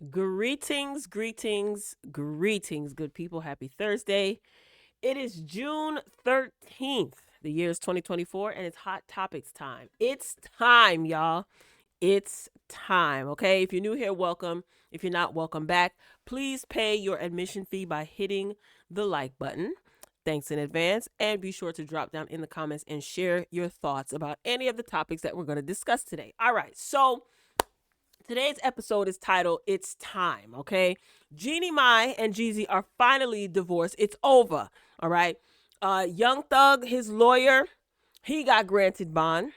Greetings, greetings, greetings, good people. Happy Thursday. It is June 13th. The year is 2024, and it's Hot Topics time. It's time, y'all. It's time, okay? If you're new here, welcome. If you're not, welcome back. Please pay your admission fee by hitting the like button. Thanks in advance. And be sure to drop down in the comments and share your thoughts about any of the topics that we're going to discuss today. All right, so today's episode is titled It's Time, okay? Jeannie Mai and Jeezy are finally divorced. It's over, all right? Young Thug, his lawyer, he got granted bond.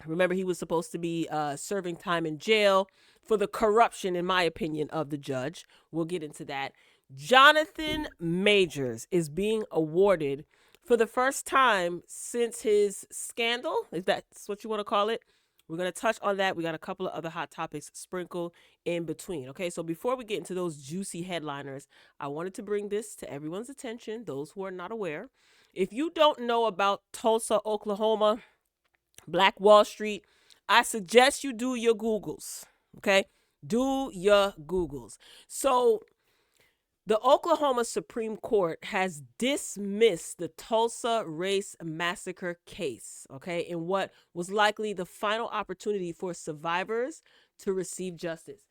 Remember, he was supposed to be serving time in jail for the corruption, in my opinion, of the judge. We'll get into that. Jonathan Majors is being awarded for the first time since his scandal, if that's what you want to call it. We're going to touch on that. We got a couple of other hot topics sprinkled in between. Okay, so before we get into those juicy headliners, I wanted to bring this to everyone's attention, those who are not aware. If you don't know about Tulsa, Oklahoma, Black Wall Street, I suggest you do your Googles. Okay, do your Googles. So the Oklahoma Supreme Court has dismissed the Tulsa race massacre case, okay, in what was likely the final opportunity for survivors to receive justice.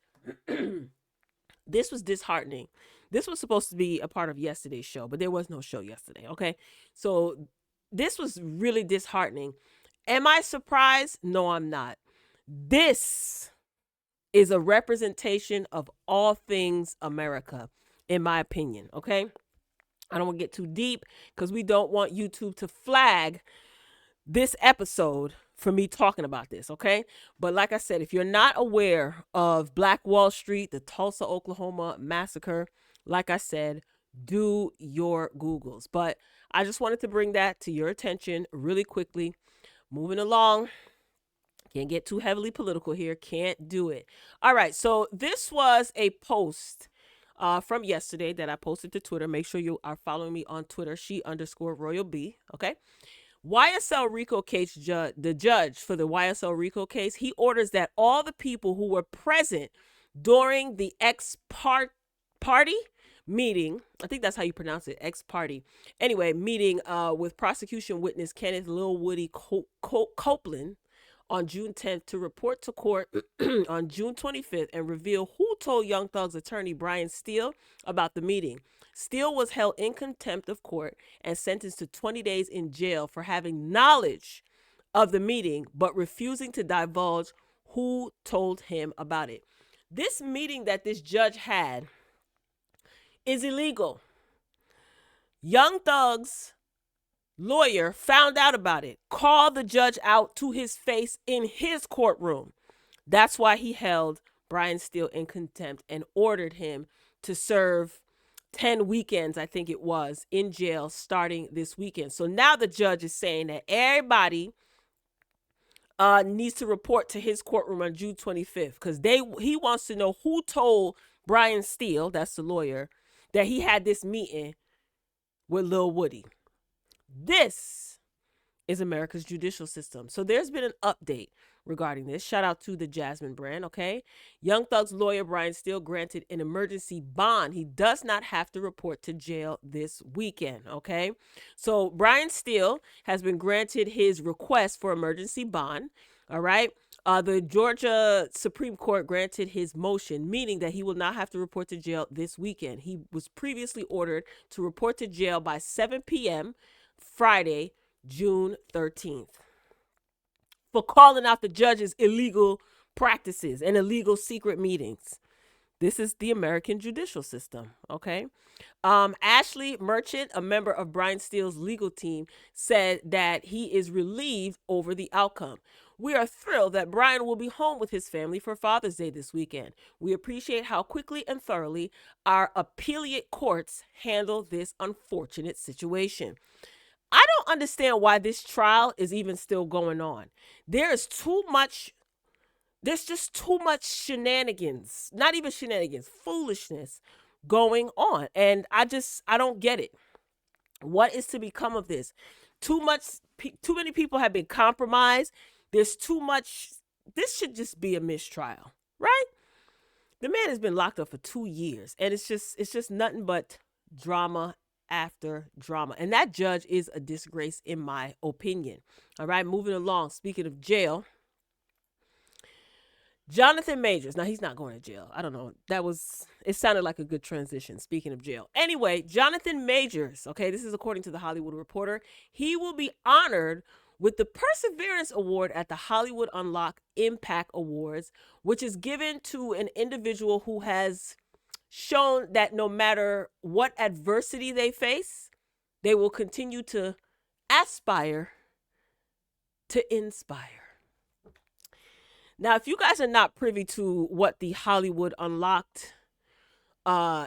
This was disheartening. This was supposed to be a part of yesterday's show, but there was no show yesterday, okay? So this was really disheartening. Am I surprised? No, I'm not. This is a representation of all things America, in my opinion, okay? I don't want to get too deep because we don't want YouTube to flag this episode for me talking about this, okay? But like I said, if you're not aware of Black Wall Street, the Tulsa, Oklahoma massacre, like I said, do your Googles. But I just wanted to bring that to your attention really quickly. Moving along. Can't get too heavily political here. Can't do it. All right. So this was a post from yesterday that I posted to Twitter. Make sure you are following me on Twitter. She_Royal B. Okay. YSL RICO case the judge for the YSL RICO case, he orders that all the people who were present during the party meeting, I think that's how you pronounce it, party. Anyway, meeting with prosecution witness Kenneth Lil Woody Copeland on June 10th to report to court on June 25th and reveal who told Young Thug's attorney Brian Steele about the meeting. Steele was held in contempt of court and sentenced to 20 days in jail for having knowledge of the meeting but refusing to divulge who told him about it. This meeting that this judge had is illegal. Young Thug's lawyer found out about it, called the judge out to his face in his courtroom. That's why he held Brian Steele in contempt and ordered him to serve 10 weekends, I think it was, in jail starting this weekend. So now the judge is saying that everybody needs to report to his courtroom on June 25th because he wants to know who told Brian Steele, that's the lawyer, that he had this meeting with Lil Woody. This is America's judicial system. So there's been an update regarding this. Shout out to the Jasmine brand, okay? Young Thug's lawyer, Brian Steele, granted an emergency bond. He does not have to report to jail this weekend, okay? So Brian Steele has been granted his request for emergency bond, all right? The Georgia Supreme Court granted his motion, meaning that he will not have to report to jail this weekend. He was previously ordered to report to jail by 7 p.m., Friday, June 13th, for calling out the judge's illegal practices and illegal secret meetings. This is the American judicial system, okay? Ashley Merchant, a member of Brian Steele's legal team, said that he is relieved over the outcome. We are thrilled that Brian will be home with his family for Father's Day this weekend. We appreciate how quickly and thoroughly our appellate courts handle this unfortunate situation. I don't understand why this trial is even still going on. There's just too much shenanigans, not even shenanigans, foolishness going on. And I don't get it. What is to become of this? Too many people have been compromised. There's too much. This should just be a mistrial, right? The man has been locked up for 2 years, and it's just nothing but drama after drama. And that judge is a disgrace, in my opinion. All right, moving along. Speaking of jail, Jonathan Majors. Now, he's not going to jail. I don't know. It sounded like a good transition. Speaking of jail. Anyway, Jonathan Majors, okay, this is according to the Hollywood Reporter. He will be honored with the Perseverance Award at the Hollywood Unlock Impact Awards, which is given to an individual who has shown that no matter what adversity they face, they will continue to aspire to inspire. Now, if you guys are not privy to what the Hollywood Unlocked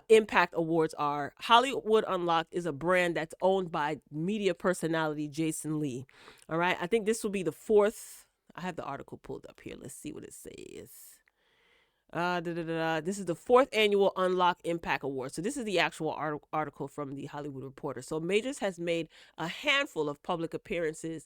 Impact Awards are, Hollywood Unlocked is a brand that's owned by media personality Jason Lee. All right. I think this will be the fourth. I have the article pulled up here. Let's see what it says. This is the fourth annual Unlock Impact Award. So this is the actual article from the Hollywood Reporter. So Majors has made a handful of public appearances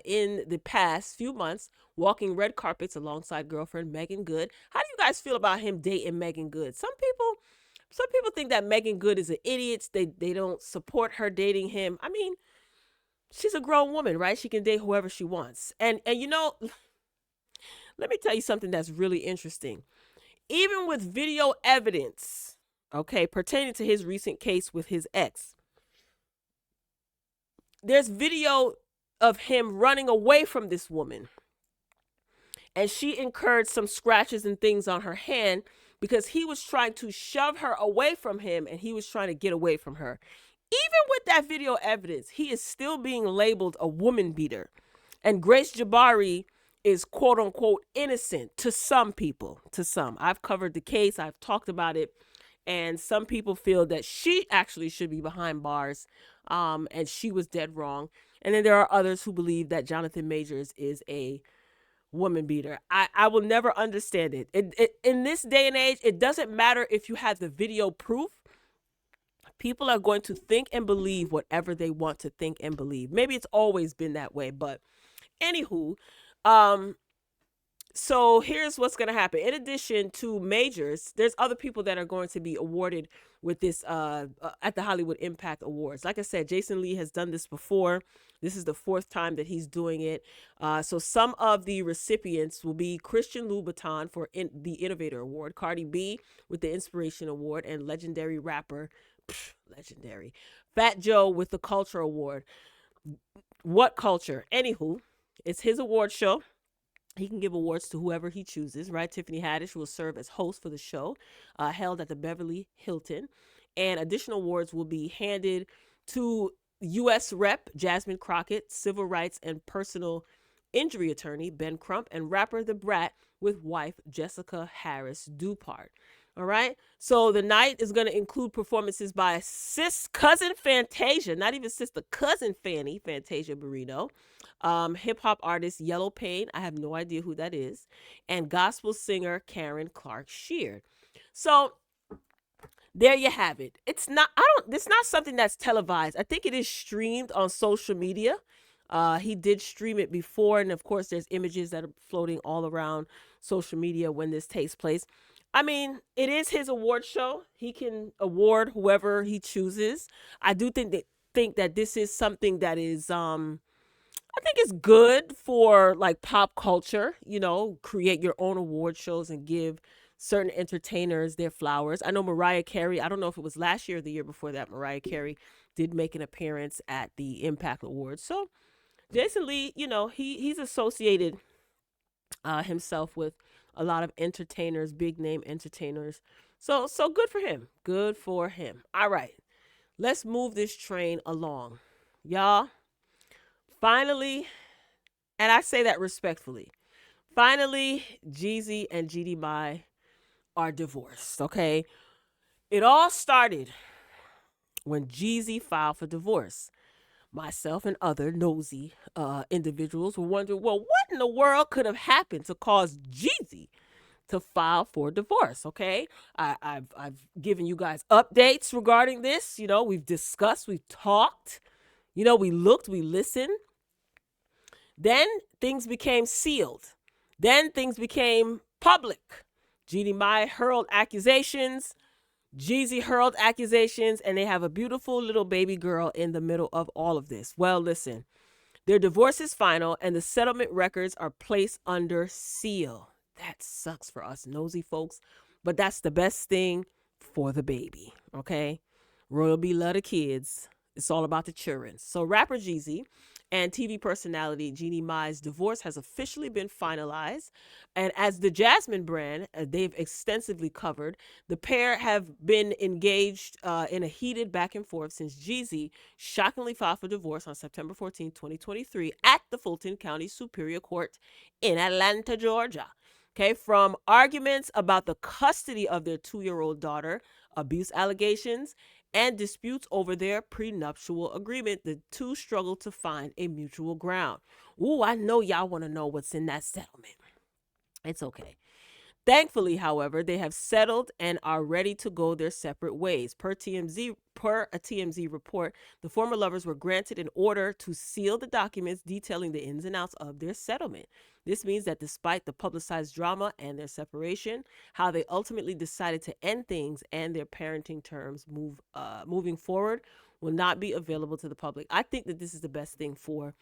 in the past few months, walking red carpets alongside girlfriend Megan Good. How do you guys feel about him dating Megan Good? Some people think that Megan Good is an idiot. They don't support her dating him. I mean, she's a grown woman, right? She can date whoever she wants. And you know, let me tell you something that's really interesting. Even with video evidence, okay, pertaining to his recent case with his ex, there's video of him running away from this woman. And she incurred some scratches and things on her hand because he was trying to shove her away from him and he was trying to get away from her. Even with that video evidence, he is still being labeled a woman beater. And Grace Jabari is quote unquote innocent to some people, to some. I've covered the case. I've talked about it. And some people feel that she actually should be behind bars and she was dead wrong. And then there are others who believe that Jonathan Majors is a woman beater. I will never understand it. In this day and age, it doesn't matter if you have the video proof. People are going to think and believe whatever they want to think and believe. Maybe it's always been that way, but anywho, so here's what's going to happen. In addition to Majors, there's other people that are going to be awarded with this at the Hollywood Impact Awards. Like I said, Jason Lee has done this before. This is the fourth time that he's doing it. So some of the recipients will be Christian Louboutin for the Innovator Award, Cardi B with the Inspiration Award, and legendary rapper, legendary, Fat Joe with the Culture Award. What culture? Anywho, it's his award show. He can give awards to whoever he chooses, right? Tiffany Haddish will serve as host for the show, held at the Beverly Hilton. And additional awards will be handed to U.S. Rep. Jasmine Crockett, civil rights and personal injury attorney Ben Crump, and rapper The Brat with wife Jessica Harris Dupart. All right. So the night is going to include performances by sis cousin Fantasia, not even sister cousin Fantasia Barrino, hip hop artist Yellow Pain. I have no idea who that is. And gospel singer Karen Clark Sheard. So there you have it. It's not something that's televised. I think it is streamed on social media. He did stream it before. And of course, there's images that are floating all around social media when this takes place. I mean, it is his award show. He can award whoever he chooses. I do think that this is something that is, I think it's good for like pop culture, you know, create your own award shows and give certain entertainers their flowers. I know Mariah Carey, I don't know if it was last year or the year before that, Mariah Carey did make an appearance at the Impact Awards. So Jason Lee, you know, he's associated himself with a lot of entertainers, big name entertainers. So good for him. Good for him. All right. Let's move this train along. Y'all, finally, and I say that respectfully, finally, Jeezy and Jeannie Mai are divorced, okay? It all started when Jeezy filed for divorce. Myself and other nosy individuals were wondering, well, what in the world could have happened to cause Jeezy to file for divorce? Okay, I've given you guys updates regarding this. You know, we've discussed, we've talked. You know, we looked, we listened. Then things became sealed. Then things became public. Jeannie Mai hurled accusations. Jeezy hurled accusations, and they have a beautiful little baby girl in the middle of all of this. Well, listen, their divorce is final, and the settlement records are placed under seal. That sucks for us nosy folks, but that's the best thing for the baby, okay? Royal B love the kids. It's all about the children. So rapper Jeezy and TV personality Jeannie Mai's divorce has officially been finalized. And as the Jasmine brand, they've extensively covered, the pair have been engaged in a heated back and forth since Jeezy shockingly filed for divorce on September 14, 2023 at the Fulton County Superior Court in Atlanta, Georgia. Okay, from arguments about the custody of their 2-year-old daughter, abuse allegations, and disputes over their prenuptial agreement, the two struggled to find a mutual ground. Ooh, I know y'all want to know what's in that settlement. It's okay. Thankfully, however, they have settled and are ready to go their separate ways. Per a TMZ report, the former lovers were granted an order to seal the documents detailing the ins and outs of their settlement. This means that despite the publicized drama and their separation, how they ultimately decided to end things and their parenting terms moving forward will not be available to the public. I think that this is the best thing for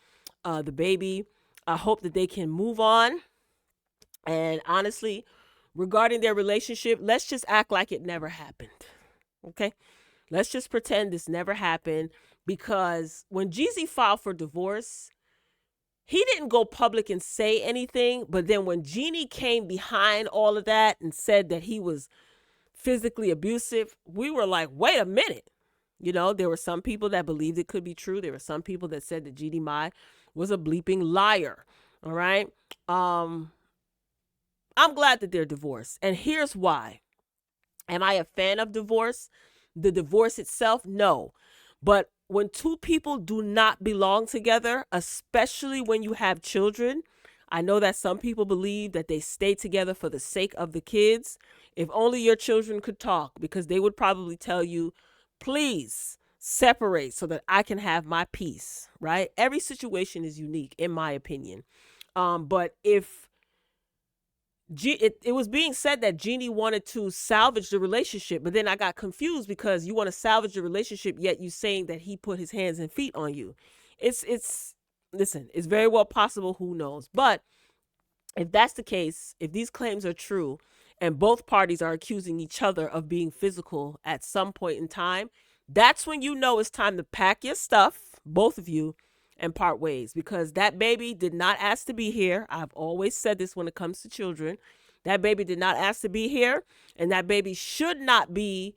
the baby. I hope that they can move on. And honestly, regarding their relationship, let's just act like it never happened. Okay? Let's just pretend this never happened, because when Jeezy filed for divorce, he didn't go public and say anything. But then when Jeannie came behind all of that and said that he was physically abusive, we were like, wait a minute. You know, there were some people that believed it could be true. There were some people that said that Jeannie Mai was a bleeping liar. All right? I'm glad that they're divorced. And here's why. Am I a fan of divorce? The divorce itself? No. But when two people do not belong together, especially when you have children, I know that some people believe that they stay together for the sake of the kids. If only your children could talk, because they would probably tell you, please separate so that I can have my peace, right? Every situation is unique, in my opinion. But if it was being said that Jeannie wanted to salvage the relationship, but then I got confused, because you want to salvage the relationship, yet you saying that he put his hands and feet on you. Listen, it's very well possible, who knows. But if that's the case, if these claims are true and both parties are accusing each other of being physical at some point in time, that's when you know it's time to pack your stuff, both of you, and part ways, because that baby did not ask to be here. I've always said this when it comes to children. That baby did not ask to be here, and that baby should not be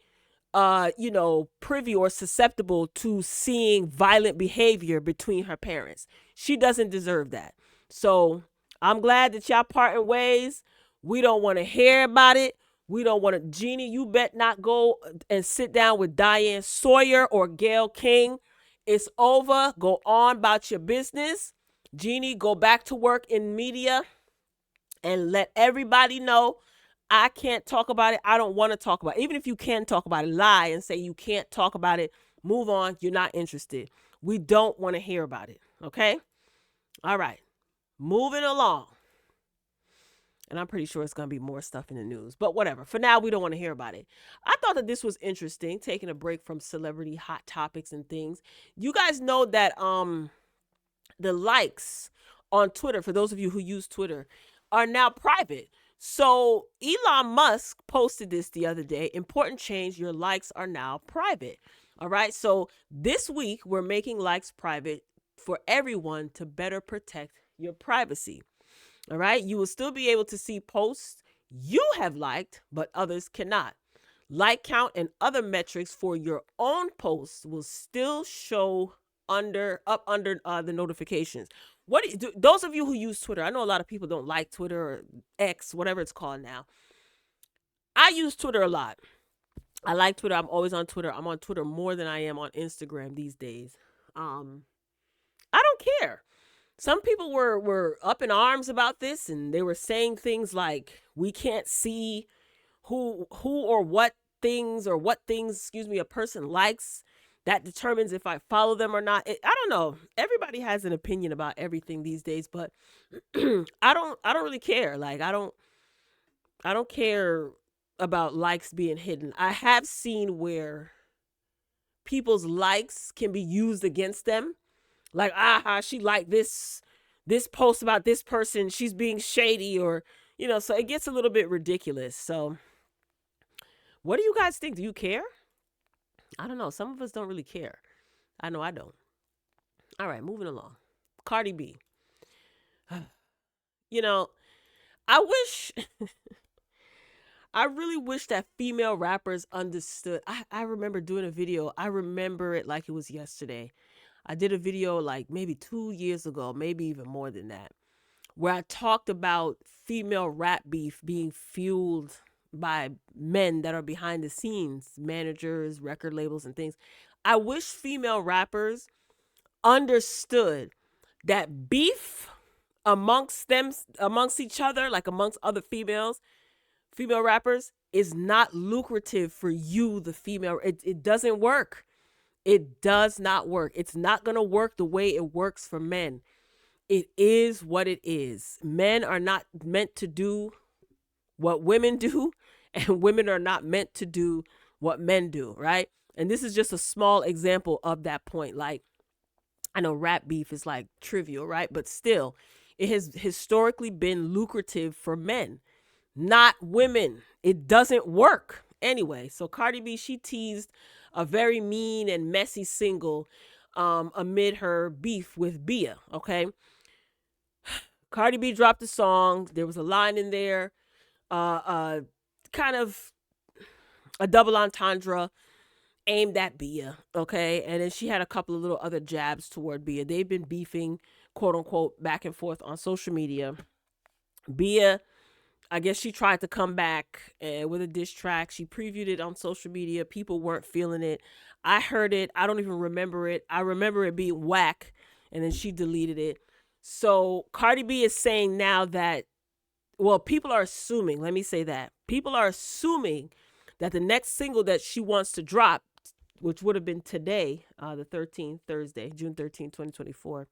privy or susceptible to seeing violent behavior between her parents. She doesn't deserve that. So I'm glad that y'all parting ways. We don't want to hear about it. We don't want to. Jeannie, you bet not go and sit down with Diane Sawyer or Gayle King. It's over. Go on about your business. Jeannie, go back to work in media and let everybody know I can't talk about it. I don't want to talk about it. Even if you can talk about it, lie and say you can't talk about it. Move on. You're not interested. We don't want to hear about it. Okay? All right. Moving along. And I'm pretty sure it's going to be more stuff in the news. But whatever. For now, we don't want to hear about it. I thought that this was interesting, taking a break from celebrity hot topics and things. You guys know that the likes on Twitter, for those of you who use Twitter, are now private. So Elon Musk posted this the other day. Important change. Your likes are now private. All right. So this week, we're making likes private for everyone to better protect your privacy. All right. You will still be able to see posts you have liked, but others cannot. Like count and other metrics for your own posts will still show under the notifications. What do you do? Those of you who use Twitter, I know a lot of people don't like Twitter or X, whatever it's called now. I use Twitter a lot. I like Twitter. I'm always on Twitter. I'm on Twitter more than I am on Instagram these days. I don't care. Some people were up in arms about this, and they were saying things like, we can't see who or what things, a person likes. That determines if I follow them or not. I don't know. Everybody has an opinion about everything these days, but I don't really care. Like, I I don't care about likes being hidden. I have seen where people's likes can be used against them. Like, she liked this post about this person, she's being shady, or so it gets a little bit ridiculous. So what do you guys think? Do you care? I don't know. Some of us don't really care. I know I don't. All right, moving along. Cardi B. You know, I wish I really wish that female rappers understood. I remember doing a video. I remember it like it was yesterday. I did a video like maybe 2 years ago, maybe even more than that, where I talked about female rap beef being fueled by men that are behind the scenes, managers, record labels, and things. I wish female rappers understood that beef amongst each other, like amongst other female rappers, is not lucrative for you, the female. It doesn't work. It does not work. It's not going to work the way it works for men. It is what it is. Men are not meant to do what women do, and women are not meant to do what men do, right? And this is just a small example of that point. Like, I know rap beef is like trivial, right? But still, it has historically been lucrative for men, not women. It doesn't work. Anyway, so Cardi B, she teased a very mean and messy single amid her beef with Bia, okay? Cardi B dropped a song. There was a line in there, kind of a double entendre aimed at Bia, okay? And then she had a couple of little other jabs toward Bia. They've been beefing, quote unquote, back and forth on social media. Bia, I guess she tried to come back with a diss track. She previewed it on social media. People weren't feeling it. I heard it. I don't even remember it. I remember it being whack, and then she deleted it. So Cardi B is saying now that, well, people are assuming, let me say that. People are assuming that the next single that she wants to drop, which would have been today, the 13th, Thursday, June 13th, 2024,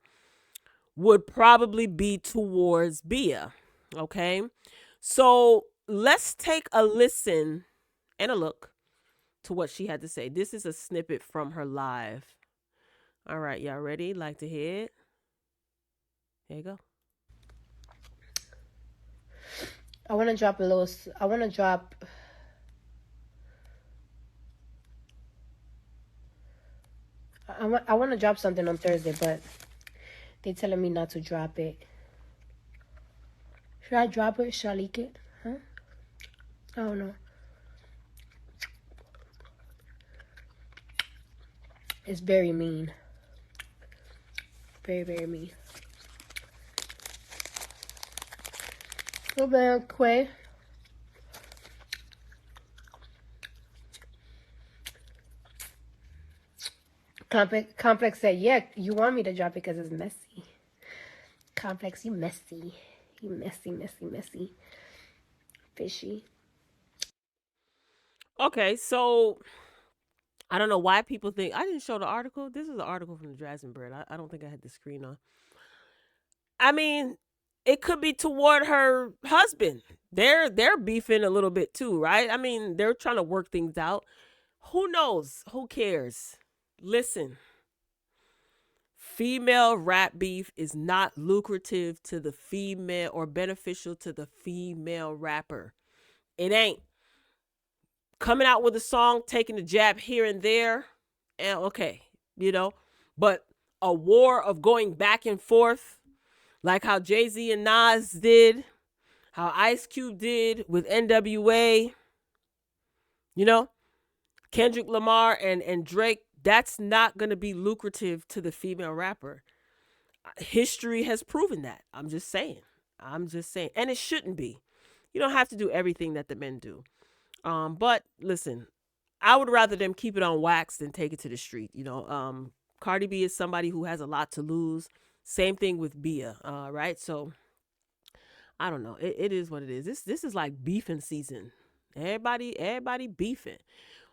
would probably be towards Bia, okay? So let's take a listen and a look to what she had to say. This is a snippet from her live. All right, y'all ready? Like to hear it? There you go. I want to drop something on Thursday, but they're telling me not to drop it. Should I drop it? Should I leak it? Huh? I don't know. It's very mean. Very, very mean. Oh, man, Quay. Complex said, yeah, you want me to drop it because it's messy. Complex, you messy. You messy, messy, messy. Fishy. Okay, so I don't know why people think I didn't show the article. This is an article from the Jasmine Bread. I don't think I had the screen on. I mean, it could be toward her husband. They're beefing a little bit too, right? I mean, they're trying to work things out. Who knows? Who cares? Listen. Female rap beef is not lucrative to the female or beneficial to the female rapper. It ain't. Coming out with a song, taking a jab here and there, and okay, but a war of going back and forth, like how Jay-Z and Nas did, how Ice Cube did with NWA, Kendrick Lamar and Drake, that's not going to be lucrative to the female rapper. History has proven that. I'm just saying. And it shouldn't be. You don't have to do everything that the men do. But listen, I would rather them keep it on wax than take it to the street. Cardi B is somebody who has a lot to lose. Same thing with Bia, right? So I don't know. It is what it is. This is like beefing season. Everybody beefing.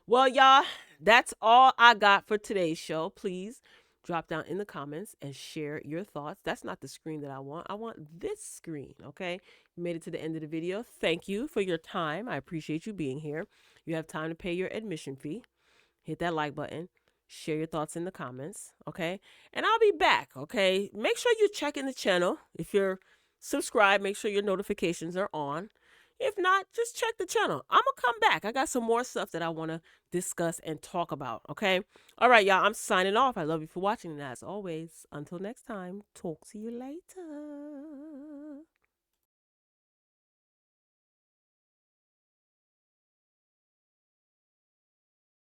Well, y'all, that's all I got for today's show. Please drop down in the comments and share your thoughts. That's not the screen that I want. I want this screen, okay? You made it to the end of the video. Thank you for your time. I appreciate you being here. You have time to pay your admission fee. Hit that like button. Share your thoughts in the comments, okay? And I'll be back, okay? Make sure you check in the channel. If you're subscribed, make sure your notifications are on. If not, just check the channel. I'm going to come back. I got some more stuff that I want to discuss and talk about, okay? All right, y'all, I'm signing off. I love you for watching. And as always, until next time, talk to you later.